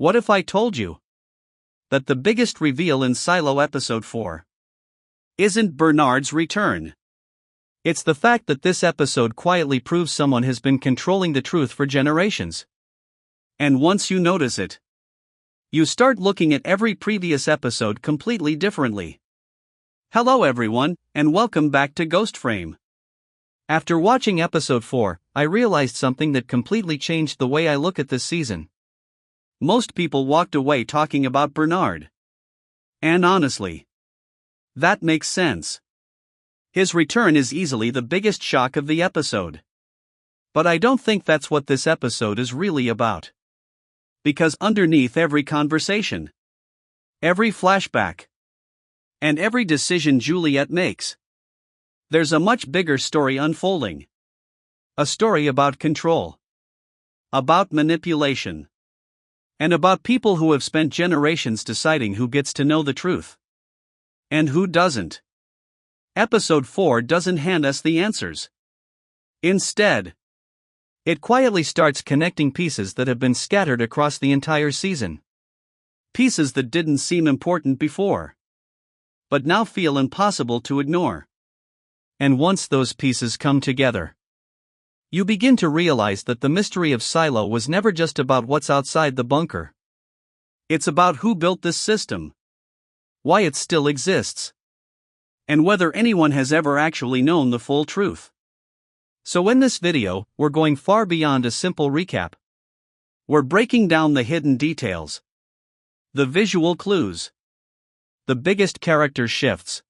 What if I told you that the biggest reveal in Silo Episode 4 isn't Bernard's return? It's the fact that this episode quietly proves someone has been controlling the truth for generations. And once you notice it, you start looking at every previous episode completely differently. Hello everyone, and welcome back to Ghost Frame. After watching episode 4, I realized something that completely changed the way I look at this season. Most people walked away talking about Bernard. And honestly, that makes sense. His return is easily the biggest shock of the episode. But I don't think that's what this episode is really about. Because underneath every conversation, every flashback, and every decision Juliette makes, there's a much bigger story unfolding. A story about control, about manipulation, and about people who have spent generations deciding who gets to know the truth and who doesn't. Episode 4 doesn't hand us the answers. Instead, it quietly starts connecting pieces that have been scattered across the entire season. Pieces that didn't seem important before, but now feel impossible to ignore. And once those pieces come together, you begin to realize that the mystery of Silo was never just about what's outside the bunker. It's about who built this system, why it still exists, and whether anyone has ever actually known the full truth. So in this video, we're going far beyond a simple recap. We're breaking down the hidden details, the visual clues, the biggest character shifts,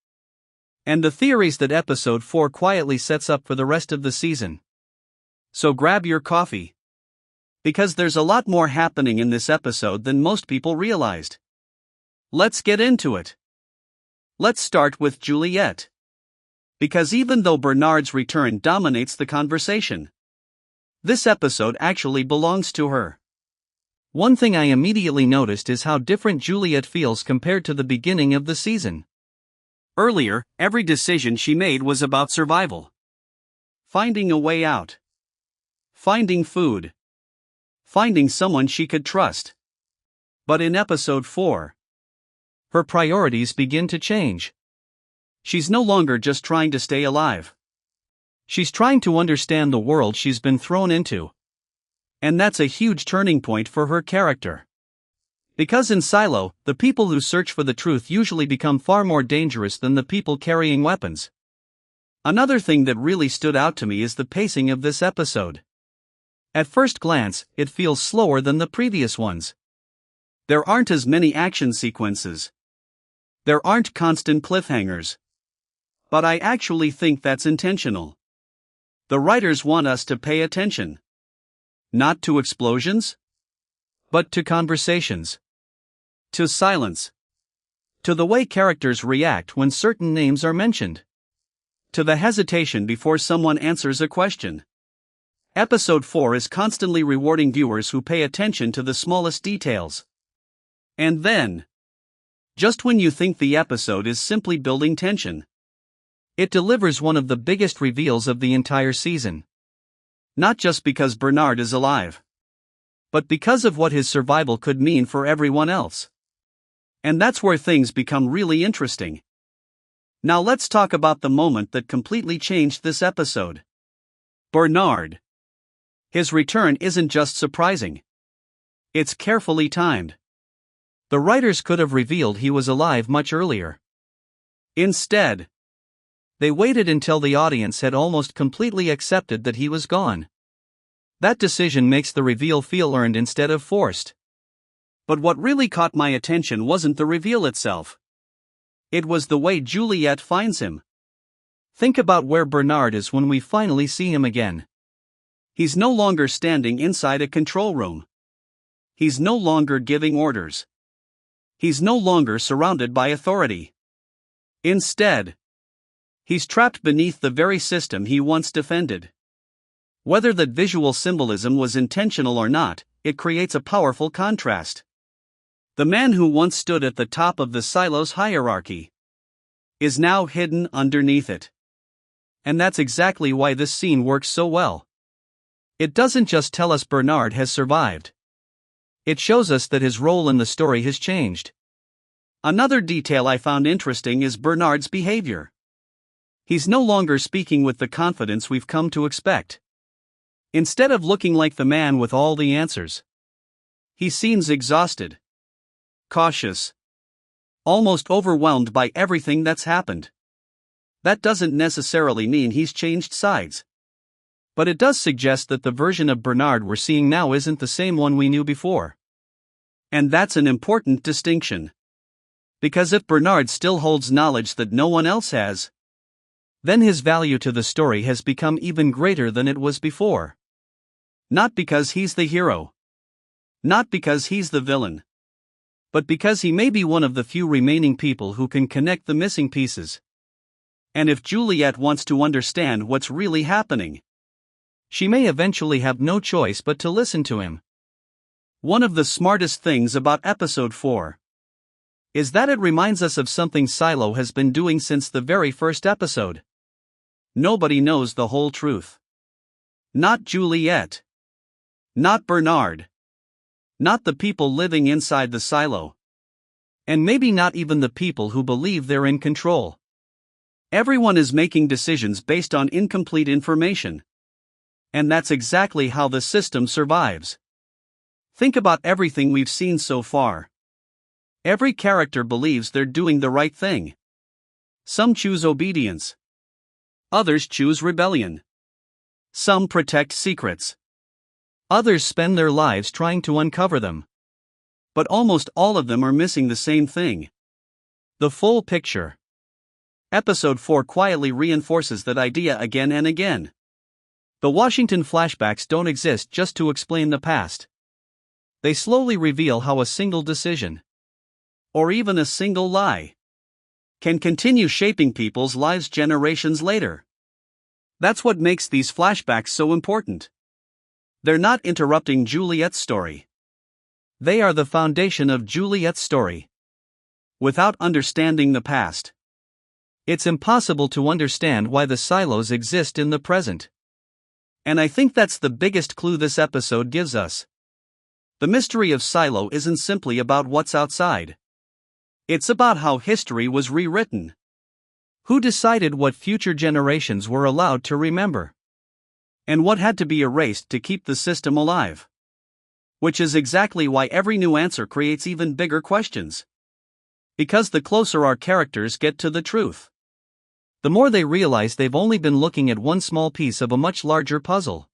and the theories that episode 4 quietly sets up for the rest of the season. So grab your coffee, because there's a lot more happening in this episode than most people realized. Let's get into it. Let's start with Juliette. Because even though Bernard's return dominates the conversation, this episode actually belongs to her. One thing I immediately noticed is how different Juliette feels compared to the beginning of the season. Earlier, every decision she made was about survival. Finding a way out. Finding food. Finding someone she could trust. But in episode 4, her priorities begin to change. She's no longer just trying to stay alive. She's trying to understand the world she's been thrown into. And that's a huge turning point for her character. Because in Silo, the people who search for the truth usually become far more dangerous than the people carrying weapons. Another thing that really stood out to me is the pacing of this episode. At first glance, it feels slower than the previous ones. There aren't as many action sequences. There aren't constant cliffhangers. But I actually think that's intentional. The writers want us to pay attention. Not to explosions, but to conversations. To silence. To the way characters react when certain names are mentioned. To the hesitation before someone answers a question. Episode 4 is constantly rewarding viewers who pay attention to the smallest details. And then, just when you think the episode is simply building tension, it delivers one of the biggest reveals of the entire season. Not just because Bernard is alive, but because of what his survival could mean for everyone else. And that's where things become really interesting. Now let's talk about the moment that completely changed this episode. Bernard. His return isn't just surprising. It's carefully timed. The writers could have revealed he was alive much earlier. Instead, they waited until the audience had almost completely accepted that he was gone. That decision makes the reveal feel earned instead of forced. But what really caught my attention wasn't the reveal itself. It was the way Juliette finds him. Think about where Bernard is when we finally see him again. He's no longer standing inside a control room. He's no longer giving orders. He's no longer surrounded by authority. Instead, he's trapped beneath the very system he once defended. Whether that visual symbolism was intentional or not, it creates a powerful contrast. The man who once stood at the top of the silo's hierarchy is now hidden underneath it. And that's exactly why this scene works so well. It doesn't just tell us Bernard has survived. It shows us that his role in the story has changed. Another detail I found interesting is Bernard's behavior. He's no longer speaking with the confidence we've come to expect. Instead of looking like the man with all the answers, he seems exhausted, cautious, almost overwhelmed by everything that's happened. That doesn't necessarily mean he's changed sides. But it does suggest that the version of Bernard we're seeing now isn't the same one we knew before. And that's an important distinction. Because if Bernard still holds knowledge that no one else has, then his value to the story has become even greater than it was before. Not because he's the hero. Not because he's the villain. But because he may be one of the few remaining people who can connect the missing pieces. And if Juliette wants to understand what's really happening, she may eventually have no choice but to listen to him. One of the smartest things about episode 4 is that it reminds us of something Silo has been doing since the very first episode. Nobody knows the whole truth. Not Juliette. Not Bernard. Not the people living inside the silo. And maybe not even the people who believe they're in control. Everyone is making decisions based on incomplete information. And that's exactly how the system survives. Think about everything we've seen so far. Every character believes they're doing the right thing. Some choose obedience. Others choose rebellion. Some protect secrets. Others spend their lives trying to uncover them. But almost all of them are missing the same thing: the full picture. Episode 4 quietly reinforces that idea again and again. The Washington flashbacks don't exist just to explain the past. They slowly reveal how a single decision, or even a single lie, can continue shaping people's lives generations later. That's what makes these flashbacks so important. They're not interrupting Juliette's story. They are the foundation of Juliette's story. Without understanding the past, it's impossible to understand why the silos exist in the present. And I think that's the biggest clue this episode gives us. The mystery of Silo isn't simply about what's outside. It's about how history was rewritten. Who decided what future generations were allowed to remember? And what had to be erased to keep the system alive? Which is exactly why every new answer creates even bigger questions. Because the closer our characters get to the truth, the more they realize they've only been looking at one small piece of a much larger puzzle.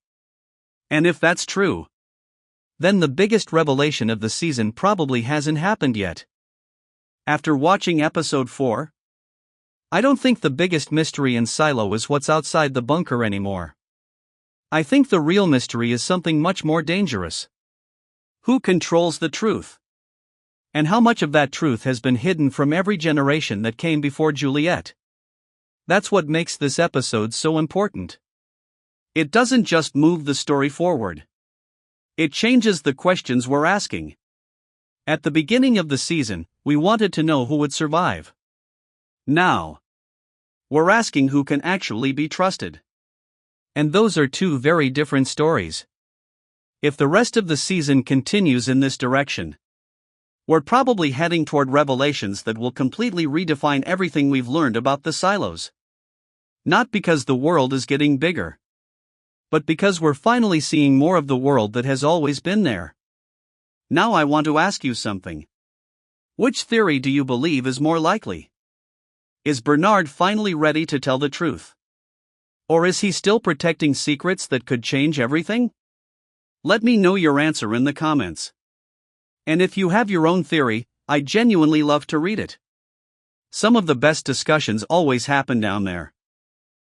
And if that's true, then the biggest revelation of the season probably hasn't happened yet. After watching episode 4, I don't think the biggest mystery in Silo is what's outside the bunker anymore. I think the real mystery is something much more dangerous. Who controls the truth? And how much of that truth has been hidden from every generation that came before Juliette? That's what makes this episode so important. It doesn't just move the story forward. It changes the questions we're asking. At the beginning of the season, we wanted to know who would survive. Now, we're asking who can actually be trusted. And those are two very different stories. If the rest of the season continues in this direction, we're probably heading toward revelations that will completely redefine everything we've learned about the silos. Not because the world is getting bigger, but because we're finally seeing more of the world that has always been there. Now I want to ask you something. Which theory do you believe is more likely? Is Bernard finally ready to tell the truth? Or is he still protecting secrets that could change everything? Let me know your answer in the comments. And if you have your own theory, I genuinely love to read it. Some of the best discussions always happen down there.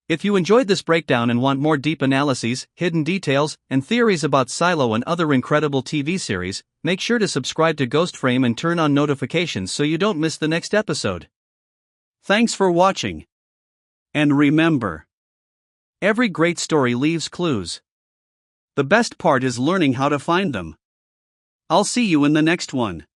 If you enjoyed this breakdown and want more deep analyses, hidden details, and theories about Silo and other incredible TV series, make sure to subscribe to Ghost Frame and turn on notifications so you don't miss the next episode. Thanks for watching. And remember, every great story leaves clues. The best part is learning how to find them. I'll see you in the next one.